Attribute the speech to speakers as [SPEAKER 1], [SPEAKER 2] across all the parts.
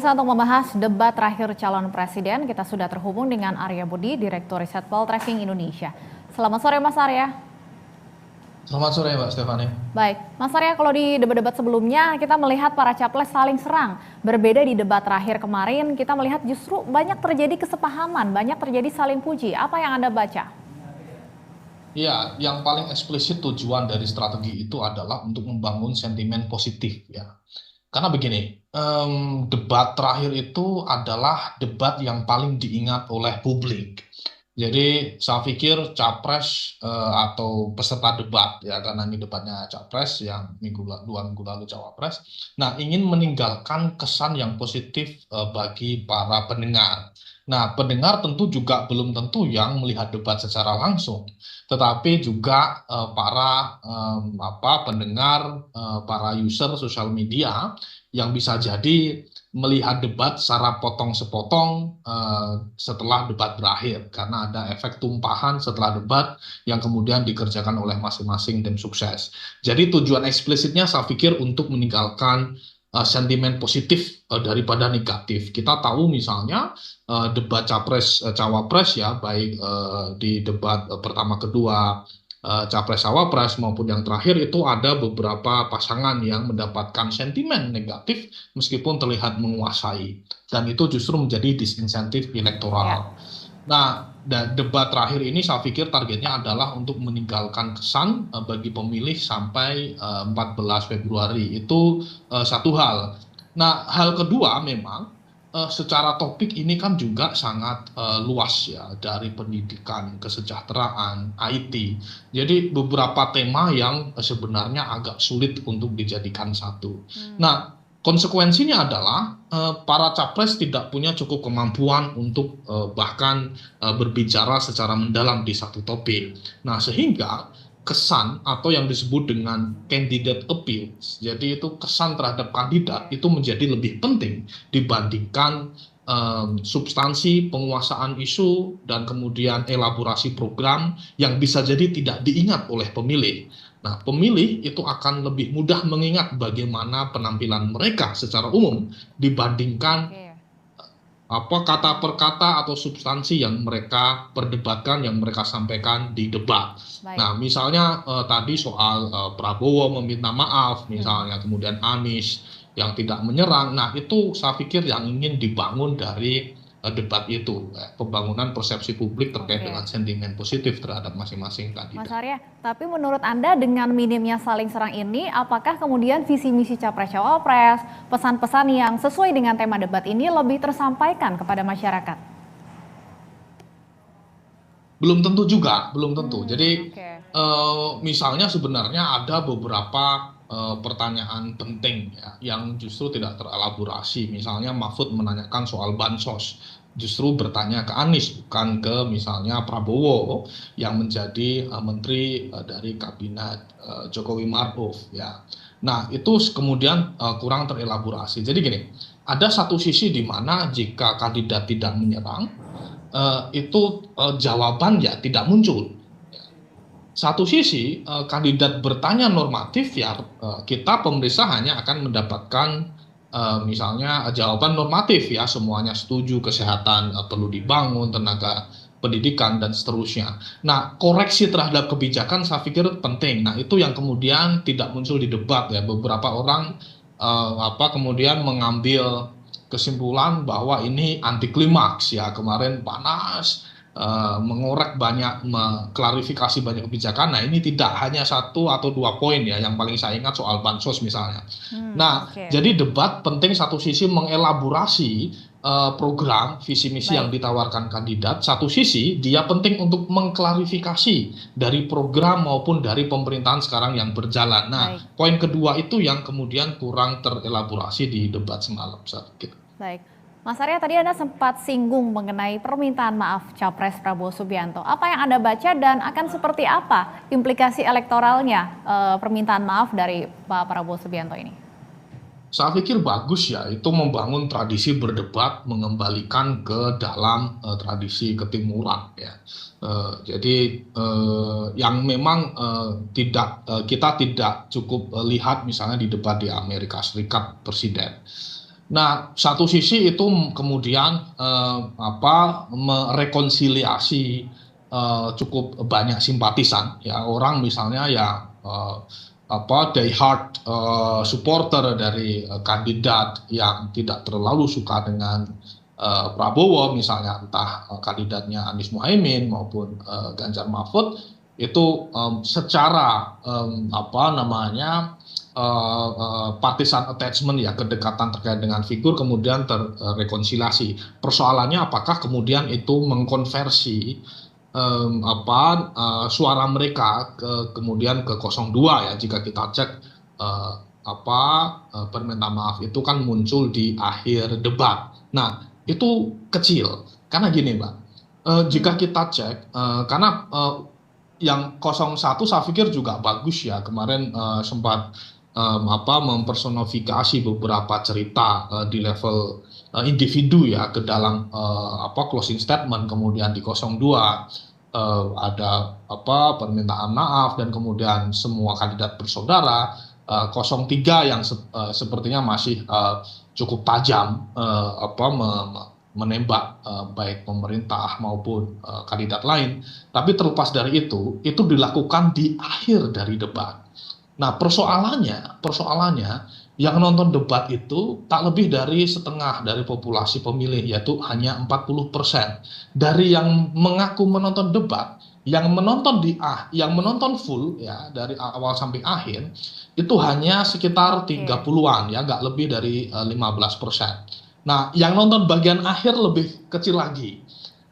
[SPEAKER 1] Untuk membahas debat terakhir calon presiden, kita sudah terhubung dengan Arya Budi, Direktur Riset Poltreking Indonesia. Selamat sore Mas Arya.
[SPEAKER 2] Selamat sore Mbak Stefani.
[SPEAKER 1] Baik, Mas Arya, kalau di debat-debat sebelumnya kita melihat para capres saling serang. Berbeda di debat terakhir kemarin, kita melihat justru banyak terjadi kesepahaman, banyak terjadi saling puji. Apa yang Anda baca?
[SPEAKER 2] Ya, yang paling eksplisit tujuan dari strategi itu adalah untuk membangun sentimen positif ya. Karena begini, debat terakhir itu adalah debat yang paling diingat oleh publik. Jadi saya pikir capres atau peserta debat ya, karena ini debatnya capres yang 2 minggu lalu cawapres. Nah, ingin meninggalkan kesan yang positif bagi para pendengar. Nah, pendengar tentu juga belum tentu yang melihat debat secara langsung, tetapi juga para pendengar, para user sosial media yang bisa jadi melihat debat secara potong sepotong setelah debat berakhir, karena ada efek tumpahan setelah debat yang kemudian dikerjakan oleh masing-masing tim sukses. Jadi tujuan eksplisitnya saya pikir untuk meninggalkan sentimen positif daripada negatif. Kita tahu misalnya debat capres cawapres ya, baik di debat pertama kedua capres cawapres maupun yang terakhir itu ada beberapa pasangan yang mendapatkan sentimen negatif meskipun terlihat menguasai, dan itu justru menjadi disinsentif elektoral. Nah, debat terakhir ini saya pikir targetnya adalah untuk meninggalkan kesan bagi pemilih sampai 14 Februari. Itu satu hal. Nah, hal kedua memang secara topik ini kan juga sangat luas ya, dari pendidikan, kesejahteraan, IT. Jadi beberapa tema yang sebenarnya agak sulit untuk dijadikan satu. Nah, konsekuensinya adalah para capres tidak punya cukup kemampuan untuk bahkan berbicara secara mendalam di satu topik. Nah, sehingga kesan atau yang disebut dengan candidate appeal, jadi itu kesan terhadap kandidat itu menjadi lebih penting dibandingkan substansi penguasaan isu dan kemudian elaborasi program yang bisa jadi tidak diingat oleh pemilih. Nah, pemilih itu akan lebih mudah mengingat bagaimana penampilan mereka secara umum dibandingkan kata per kata atau substansi yang mereka perdebatkan, yang mereka sampaikan di debat. Nah, misalnya tadi soal Prabowo meminta maaf, misalnya, kemudian Anies yang tidak menyerang. Nah, itu saya pikir yang ingin dibangun dari debat itu, pembangunan persepsi publik terkait dengan sentimen positif terhadap masing-masing kandidat.
[SPEAKER 1] Mas Arya, tapi menurut Anda dengan minimnya saling serang ini, apakah kemudian visi misi capres cawapres, pesan-pesan yang sesuai dengan tema debat ini lebih tersampaikan kepada masyarakat?
[SPEAKER 2] Belum tentu juga, belum tentu. Jadi misalnya sebenarnya ada beberapa pertanyaan penting ya, yang justru tidak terelaborasi. Misalnya Mahfud menanyakan soal bansos, justru bertanya ke Anies, bukan ke misalnya Prabowo yang menjadi menteri dari kabinet Jokowi Maruf ya. Nah, itu kemudian kurang terelaborasi. Jadi gini, ada satu sisi di mana jika kandidat tidak menyerang, itu jawaban ya tidak muncul. Satu sisi kandidat bertanya normatif ya, kita pemerintah hanya akan mendapatkan misalnya jawaban normatif ya, semuanya setuju, kesehatan perlu dibangun, tenaga pendidikan dan seterusnya. Nah, koreksi terhadap kebijakan saya pikir penting. Nah, itu yang kemudian tidak muncul di debat ya. Beberapa orang kemudian mengambil kesimpulan bahwa ini anti klimaks ya, kemarin panas mengorek banyak, mengklarifikasi banyak kebijakan. Nah, ini tidak hanya 1 atau 2 poin ya, yang paling saya ingat soal bansos misalnya. Nah, jadi debat penting satu sisi mengelaborasi program visi misi yang ditawarkan kandidat, satu sisi dia penting untuk mengklarifikasi dari program maupun dari pemerintahan sekarang yang berjalan. Nah, poin kedua itu yang kemudian kurang terelaborasi di debat semalam saya pikir.
[SPEAKER 1] Baik, Mas Arya, tadi Anda sempat singgung mengenai permintaan maaf Capres Prabowo Subianto. Apa yang Anda baca dan akan seperti apa implikasi elektoralnya permintaan maaf dari Pak Prabowo Subianto ini?
[SPEAKER 2] Saya pikir bagus ya, itu membangun tradisi berdebat, mengembalikan ke dalam tradisi ketimuran ya. Jadi yang memang kita tidak cukup lihat misalnya di debat di Amerika Serikat presiden. Nah, satu sisi itu kemudian merekonsiliasi cukup banyak simpatisan ya orang misalnya ya die hard supporter dari kandidat yang tidak terlalu suka dengan Prabowo misalnya entah kandidatnya Anies Muhaimin maupun Ganjar Mahfud itu secara partisan attachment ya kedekatan terkait dengan figur kemudian terrekonsiliasi. Persoalannya apakah kemudian itu mengkonversi suara mereka kemudian ke 02 ya jika kita cek eh, permintaan maaf itu kan muncul di akhir debat. Nah, itu kecil karena gini, Mbak. Jika kita cek karena yang 01 saya pikir juga bagus ya kemarin sempat mempersonifikasi beberapa cerita di level individu ya ke dalam closing statement kemudian di 02 ada permintaan maaf dan kemudian semua kandidat bersaudara 03 yang sepertinya masih cukup tajam menembak baik pemerintah maupun kandidat lain. Tapi terlepas dari itu dilakukan di akhir dari debat. Nah, persoalannya yang nonton debat itu tak lebih dari setengah dari populasi pemilih, yaitu hanya 40%. Dari yang mengaku menonton debat, yang menonton full ya dari awal sampai akhir itu hanya sekitar 30-an ya, nggak lebih dari 15%. Nah, yang nonton bagian akhir lebih kecil lagi.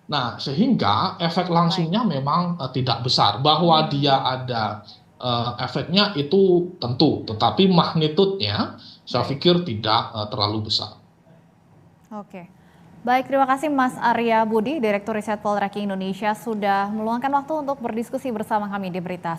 [SPEAKER 2] Nah, sehingga efek langsungnya memang tidak besar. Bahwa dia ada efeknya itu tentu, tetapi magnitudenya saya pikir tidak terlalu besar.
[SPEAKER 1] Oke. Baik, terima kasih Mas Arya Budi, Direktur Riset Poltreking Indonesia sudah meluangkan waktu untuk berdiskusi bersama kami di Berita